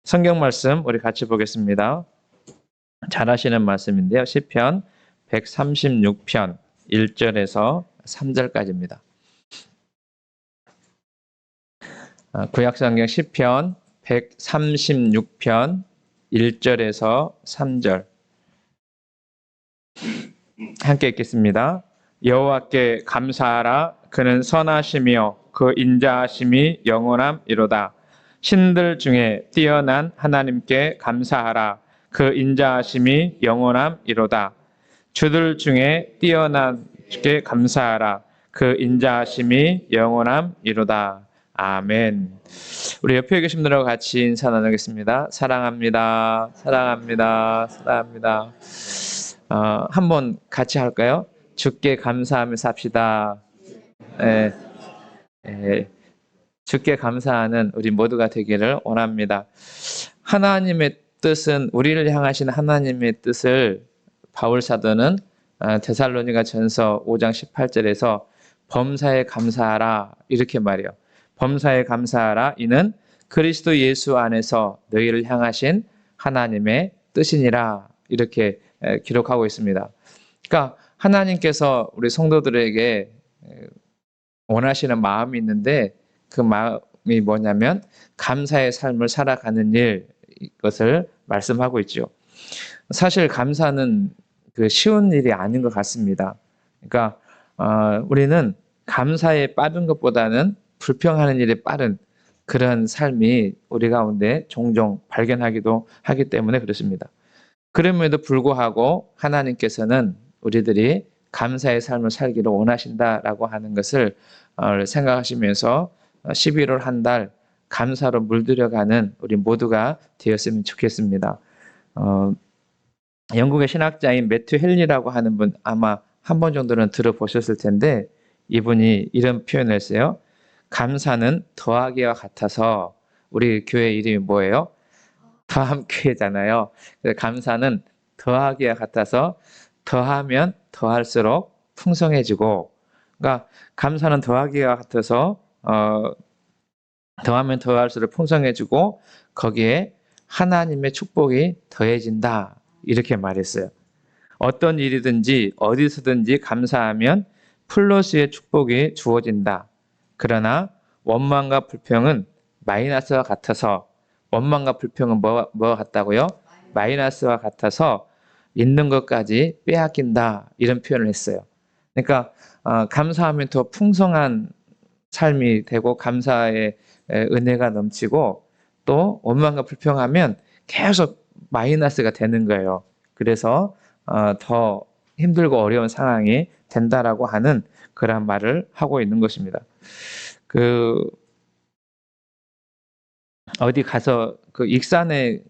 성경 말씀 우리 같이 보겠습니다. 잘 아시는 말씀인데요. 시편 136편 1절에서 3절까지입니다. 구약성경 시편 136편 1절에서 3절 함께 읽겠습니다. 여호와께 감사하라. 그는 선하시며 그 인자하심이 영원함이로다. 신들 중에 뛰어난 하나님께 감사하라. 그 인자하심이 영원함이로다. 주들 중에 뛰어난 주께 감사하라. 그 인자하심이 영원함이로다. 아멘. 우리 옆에 계신 분들하고 같이 인사 나누겠습니다. 사랑합니다. 사랑합니다. 사랑합니다. 한번 같이 할까요? 주께 감사하며 삽시다. 주께 감사하는 우리 모두가 되기를 원합니다. 하나님의 뜻은, 우리를 향하신 하나님의 뜻을 바울 사도는 데살로니가 전서 5장 18절에서 범사에 감사하라 이렇게 말해요. 범사에 감사하라. 이는 그리스도 예수 안에서 너희를 향하신 하나님의 뜻이니라 이렇게 기록하고 있습니다. 그러니까 하나님께서 우리 성도들에게 원하시는 마음이 있는데 그 마음이 뭐냐면 감사의 삶을 살아가는 일, 이것을 말씀하고 있죠. 사실 감사는 쉬운 일이 아닌 것 같습니다. 그러니까 우리는 감사에 빠른 것보다는 불평하는 일에 빠른 그런 삶이 우리 가운데 종종 발견하기도 하기 때문에 그렇습니다. 그럼에도 불구하고 하나님께서는 우리들이 감사의 삶을 살기를 원하신다라고 하는 것을 생각하시면서 11월 한 달 감사로 물들여가는 우리 모두가 되었으면 좋겠습니다. 영국의 신학자인 매튜 헨리라고 하는 분 아마 한 번 정도는 들어보셨을 텐데 이분이 이런 표현을 했어요. 감사는 더하기와 같아서, 우리 교회 이름이 뭐예요? 더함교회잖아요. 감사는 더하기와 같아서 더하면 더할수록 풍성해지고, 그러니까 감사는 더하기와 같아서 더하면 더할수록 풍성해지고 거기에 하나님의 축복이 더해진다 이렇게 말했어요. 어떤 일이든지 어디서든지 감사하면 플러스의 축복이 주어진다. 그러나 원망과 불평은 마이너스와 같아서, 원망과 불평은 뭐와 같다고요? 마이너스와 같아서 있는 것까지 빼앗긴다 이런 표현을 했어요. 그러니까 감사하면 더 풍성한 삶이 되고 감사의 은혜가 넘치고, 또 원망과 불평하면 계속 마이너스가 되는 거예요. 그래서 더 힘들고 어려운 상황이 된다라고 하는 그런 말을 하고 있는 것입니다. 어디 가서 익산에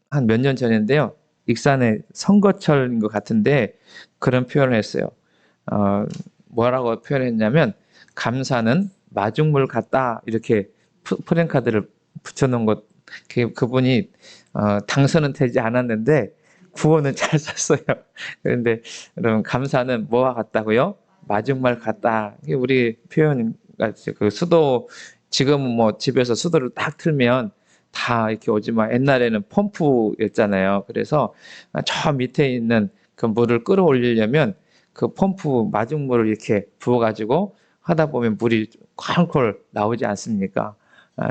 한 몇 년 전인데요. 익산에 선거철인 것 같은데 그런 표현을 했어요. 뭐라고 표현했냐면 감사는 마중물 같다 이렇게 프랜카드를 붙여놓은 것. 그분이 당선은 되지 않았는데 구호는 잘 썼어요. 그런데 여러분, 감사는 뭐와 같다고요? 마중물 같다. 이게 우리 표현 같이 수도, 지금은 뭐 집에서 수도를 딱 틀면 다 이렇게 오지만 옛날에는 펌프였잖아요. 그래서 저 밑에 있는 그 물을 끌어올리려면 그 펌프 마중물을 이렇게 부어가지고 하다 보면 물이 콸콸 나오지 않습니까?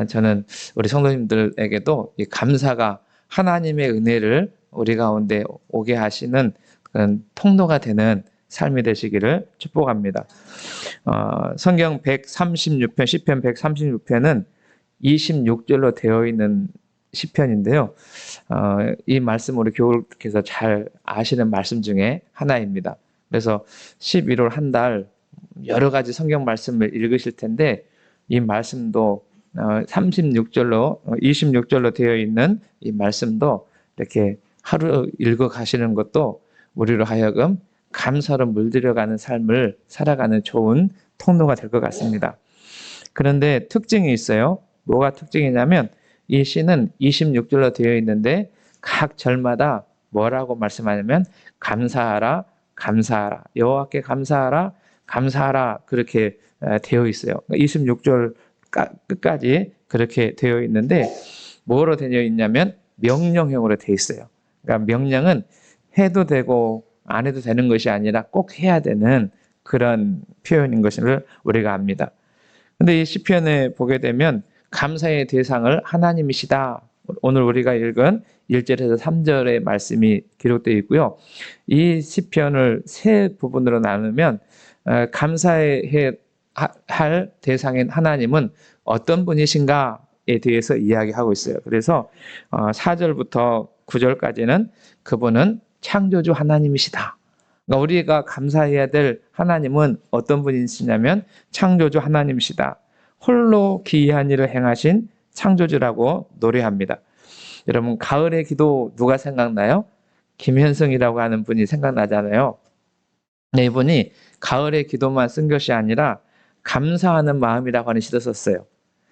저는 우리 성도님들에게도 이 감사가 하나님의 은혜를 우리 가운데 오게 하시는 그런 통로가 되는 삶이 되시기를 축복합니다. 성경 136편, 시편 136편은 26절로 되어 있는 시편인데요. 이 말씀 우리 교우께서 잘 아시는 말씀 중에 하나입니다. 그래서 11월 한 달 여러 가지 성경 말씀을 읽으실 텐데 이 말씀도 36절로 26절로 되어 있는 이 말씀도 이렇게 하루 읽어 가시는 것도 우리로 하여금 감사로 물들여가는 삶을 살아가는 좋은 통로가 될 것 같습니다. 그런데 특징이 있어요. 뭐가 특징이냐면 이 시는 26절로 되어 있는데 각 절마다 뭐라고 말씀하냐면 감사하라, 감사하라, 여호와께 감사하라, 감사하라 그렇게 되어 있어요. 26절 끝까지 그렇게 되어 있는데 뭐로 되어 있냐면 명령형으로 되어 있어요. 그러니까 명령은 해도 되고 안 해도 되는 것이 아니라 꼭 해야 되는 그런 표현인 것을 우리가 압니다. 근데 이 시편에 보게 되면 감사의 대상을 하나님이시다. 오늘 우리가 읽은 1절에서 3절의 말씀이 기록되어 있고요. 이 시편을 세 부분으로 나누면 감사해 할 대상인 하나님은 어떤 분이신가에 대해서 이야기하고 있어요. 그래서 4절부터 9절까지는 그분은 창조주 하나님이시다. 그러니까 우리가 감사해야 될 하나님은 어떤 분이시냐면 창조주 하나님이시다. 홀로 기이한 일을 행하신 창조주라고 노래합니다. 여러분 가을의 기도 누가 생각나요? 김현승이라고 하는 분이 생각나잖아요. 네, 이분이 가을의 기도만 쓴 것이 아니라 감사하는 마음이라고 하는 시도 썼어요.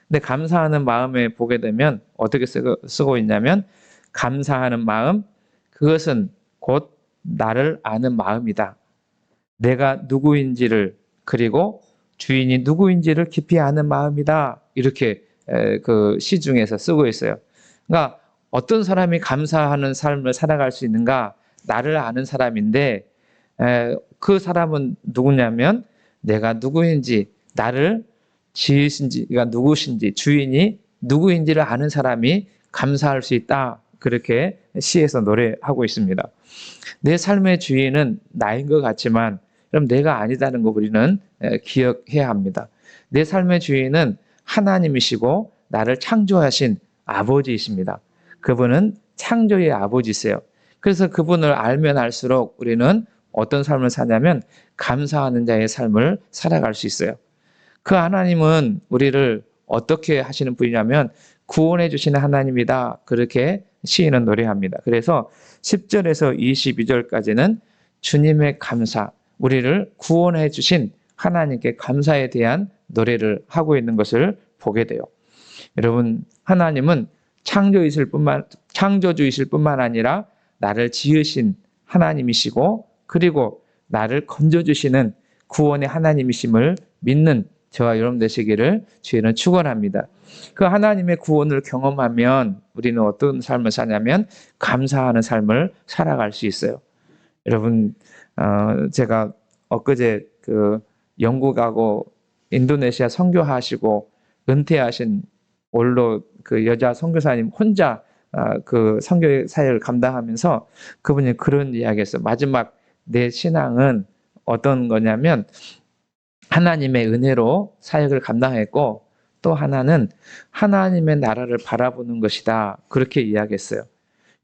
근데 감사하는 마음에 보게 되면 어떻게 쓰고 있냐면 감사하는 마음, 그것은 곧 나를 아는 마음이다. 내가 누구인지를 그리고 주인이 누구인지를 깊이 아는 마음이다. 이렇게 그 시 중에서 쓰고 있어요. 그러니까 어떤 사람이 감사하는 삶을 살아갈 수 있는가? 나를 아는 사람인데 그 사람은 누구냐면 내가 누구인지, 나를 지으신지가 누구신지, 주인이 누구인지를 아는 사람이 감사할 수 있다. 그렇게 시에서 노래하고 있습니다. 내 삶의 주인은 나인 것 같지만 그럼 내가 아니다는 거 우리는 기억해야 합니다. 내 삶의 주인은 하나님이시고 나를 창조하신 아버지이십니다. 그분은 창조의 아버지세요. 그래서 그분을 알면 알수록 우리는 어떤 삶을 사냐면 감사하는 자의 삶을 살아갈 수 있어요. 그 하나님은 우리를 어떻게 하시는 분이냐면 구원해 주시는 하나님이다. 그렇게 시인은 노래합니다. 그래서 10절에서 22절까지는 주님의 감사, 우리를 구원해 주신 하나님께 감사에 대한 노래를 하고 있는 것을 보게 돼요. 여러분, 하나님은 창조주이실 뿐만 아니라 나를 지으신 하나님이시고 그리고 나를 건져주시는 구원의 하나님이심을 믿는 저와 여러분 되시기를 주의는 축원합니다. 그 하나님의 구원을 경험하면 우리는 어떤 삶을 사냐면 감사하는 삶을 살아갈 수 있어요. 여러분, 제가 엊그제 그 영국하고 인도네시아 선교하시고 은퇴하신 원로 그 여자 선교사님 혼자 그 선교 사역을 감당하면서 그분이 그런 이야기했어요. 마지막 내 신앙은 어떤 거냐면 하나님의 은혜로 사역을 감당했고 또 하나는 하나님의 나라를 바라보는 것이다. 그렇게 이야기했어요.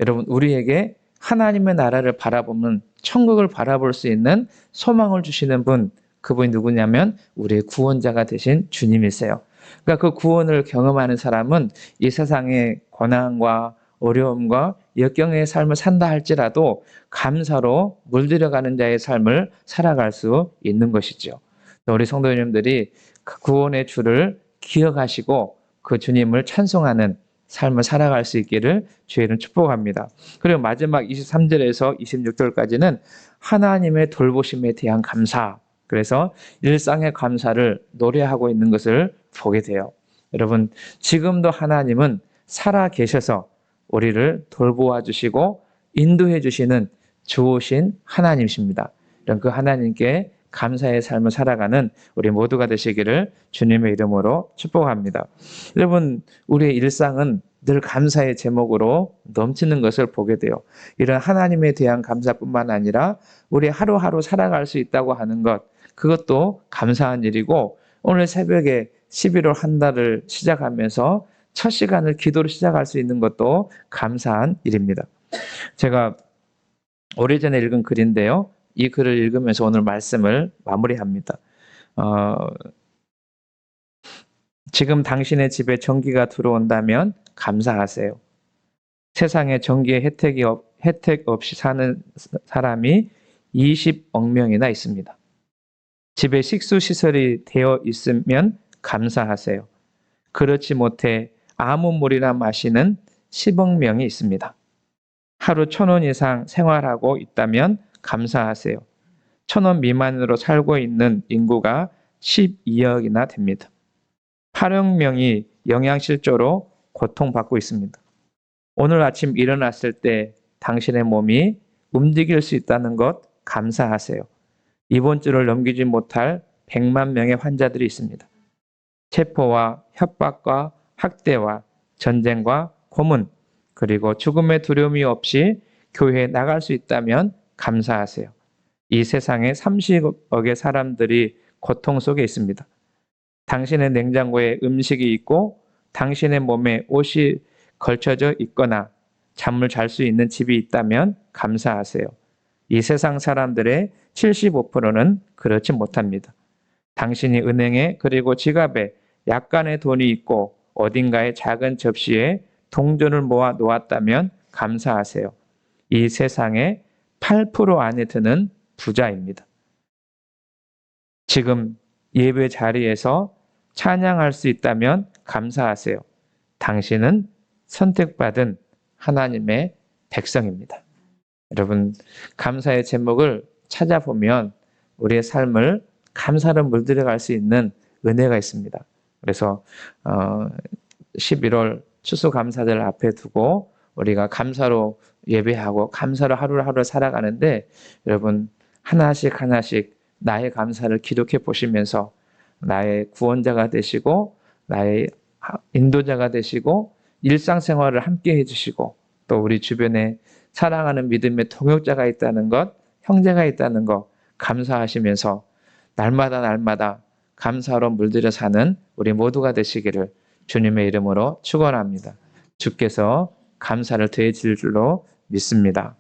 여러분, 우리에게 하나님의 나라를 바라보면 천국을 바라볼 수 있는 소망을 주시는 분, 그분이 누구냐면 우리의 구원자가 되신 주님이세요. 그러니까 그 구원을 경험하는 사람은 이 세상의 고난과 어려움과 역경의 삶을 산다 할지라도 감사로 물들여가는 자의 삶을 살아갈 수 있는 것이죠. 우리 성도님들이 그 구원의 주를 기억하시고 그 주님을 찬송하는 삶을 살아갈 수 있기를 주의는 축복합니다. 그리고 마지막 23절에서 26절까지는 하나님의 돌보심에 대한 감사, 그래서 일상의 감사를 노래하고 있는 것을 보게 돼요. 여러분, 지금도 하나님은 살아 계셔서 우리를 돌보아 주시고 인도해 주시는 좋으신 하나님이십니다. 이런 그 하나님께 감사의 삶을 살아가는 우리 모두가 되시기를 주님의 이름으로 축복합니다. 여러분, 우리의 일상은 늘 감사의 제목으로 넘치는 것을 보게 돼요. 이런 하나님에 대한 감사뿐만 아니라 우리 하루하루 살아갈 수 있다고 하는 것, 그것도 감사한 일이고 오늘 새벽에 11월 한 달을 시작하면서 첫 시간을 기도로 시작할 수 있는 것도 감사한 일입니다. 제가 오래전에 읽은 글인데요. 이 글을 읽으면서 오늘 말씀을 마무리합니다. 지금 당신의 집에 전기가 들어온다면 감사하세요. 세상에 전기의 혜택 없이 사는 사람이 20억 명이나 있습니다. 집에 식수시설이 되어 있으면 감사하세요. 그렇지 못해 아무 물이나 마시는 10억 명이 있습니다. 하루 1,000원 이상 생활하고 있다면 감사하세요. 1,000원 미만으로 살고 있는 인구가 12억이나 됩니다. 8억 명이 영양실조로 고통받고 있습니다. 오늘 아침 일어났을 때 당신의 몸이 움직일 수 있다는 것 감사하세요. 이번 주를 넘기지 못할 100만 명의 환자들이 있습니다. 체포와 협박과 학대와 전쟁과 고문, 그리고 죽음의 두려움이 없이 교회에 나갈 수 있다면 감사하세요. 이 세상에 30억의 사람들이 고통 속에 있습니다. 당신의 냉장고에 음식이 있고 당신의 몸에 옷이 걸쳐져 있거나 잠을 잘 수 있는 집이 있다면 감사하세요. 이 세상 사람들의 75%는 그렇지 못합니다. 당신이 은행에 그리고 지갑에 약간의 돈이 있고 어딘가의 작은 접시에 동전을 모아 놓았다면 감사하세요. 이 세상의 8% 안에 드는 부자입니다. 지금 예배 자리에서 찬양할 수 있다면 감사하세요. 당신은 선택받은 하나님의 백성입니다. 여러분, 감사의 제목을 찾아보면 우리의 삶을 감사로 물들여갈 수 있는 은혜가 있습니다. 그래서 11월 추수감사절 앞에 두고 우리가 감사로 예배하고 감사로 하루하루 살아가는데, 여러분 하나씩 하나씩 나의 감사를 기록해 보시면서 나의 구원자가 되시고 나의 인도자가 되시고 일상생활을 함께 해주시고 또 우리 주변에 사랑하는 믿음의 동역자가 있다는 것, 형제가 있다는 것 감사하시면서 날마다 감사로 물들여 사는 우리 모두가 되시기를 주님의 이름으로 축원합니다. 주께서 감사를 더해 주실 줄로 믿습니다.